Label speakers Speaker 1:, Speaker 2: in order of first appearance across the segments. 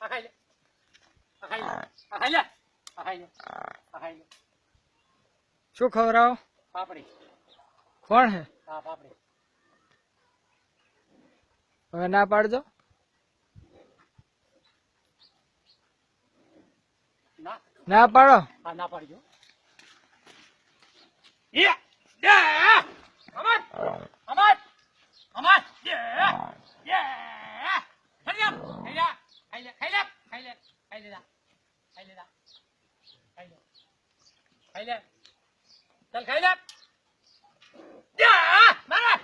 Speaker 1: આ ખાઈ લે આ ખાઈ લે આ ખાઈ લે આ ખાઈ લે આ ખાઈ લે
Speaker 2: શું ખવડાવો
Speaker 1: પાપડી
Speaker 2: કોણ હે
Speaker 1: હા પાપડી
Speaker 2: હવે ના પાડજો
Speaker 1: ના
Speaker 2: ના પાડો
Speaker 1: હા ના પાડજો યે યે અમર અમર અમર યે યે હરી અપ ખાઈ લે ખાઈ લે ખાઈ લે ખાઈ લે ખાઈ લે ખાઈ લે ખાઈ લે ખાઈ લે चल खाई ले मारा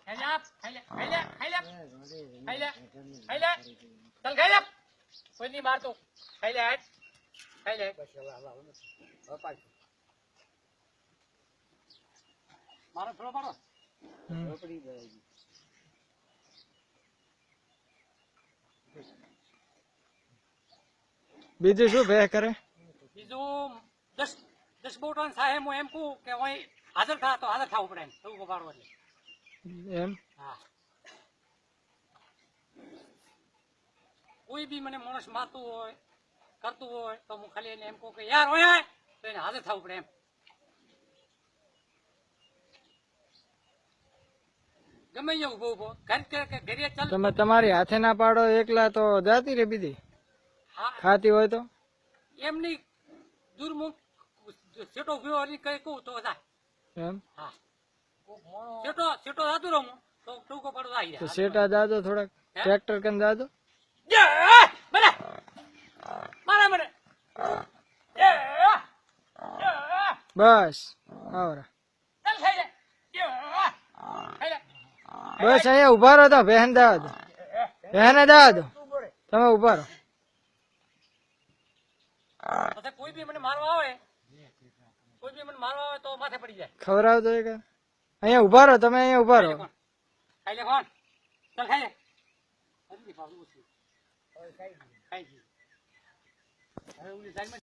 Speaker 1: खाई ले खाई ले खाई ले खाई ले खाई ले खाई ले चल खाई ले कोई नहीं मार तो खाई ले आज खाई ले मारो थोड़ा मारो
Speaker 2: બીજું શું ભે કરે
Speaker 1: બીજું 10 બોટન સાહેબ હું એમ કહું કે અહીં હાજર થા તો હાજર થવું પડે એમ એવું ગોપાડો એટલે
Speaker 2: એમ
Speaker 1: હા કોઈ બી મને માણસ મારતું હોય કરતું હોય તો હું ખાલી એને એમ કહું કે યાર હોય તો એને હાજર થવું પડે એમ ગમે અહીંયા ઉભો ઉભો ઘરે ચાલ
Speaker 2: તમે તમારી હાથે ના પાડો એકલા તો જાતી રે બીજી
Speaker 1: હા
Speaker 2: ખાતી હોય તો
Speaker 1: એમની દૂરમુખ સેટો ગયો અને કઈ કહું તો જાય
Speaker 2: એમ
Speaker 1: હા સેટો સેટો જાતું રહું તો ટૂંકો પડતો આવી
Speaker 2: તો
Speaker 1: જાય
Speaker 2: શેટા દાદો થોડાક ટ્રેક્ટર કન દાદો
Speaker 1: મને મારા મને
Speaker 2: બસ આવરા
Speaker 1: ચાલ ખાઈ લે ખાઈ લે
Speaker 2: બસ અહીંયા ઉભા રહો તો બહેન દાવા દો બહેને દાવા દો તમે ઉભા રહો
Speaker 1: પછી કોઈ બી મને મારવા આવે તો માથે પડી જાય
Speaker 2: ખવડાવ તો એક અહીંયા ઉભા રહો તમે અહીંયા ઉભા રહો
Speaker 1: ખાઈ લે કોણ ચાલ ખાઈ લે ખાઈ લે ખાઈ લે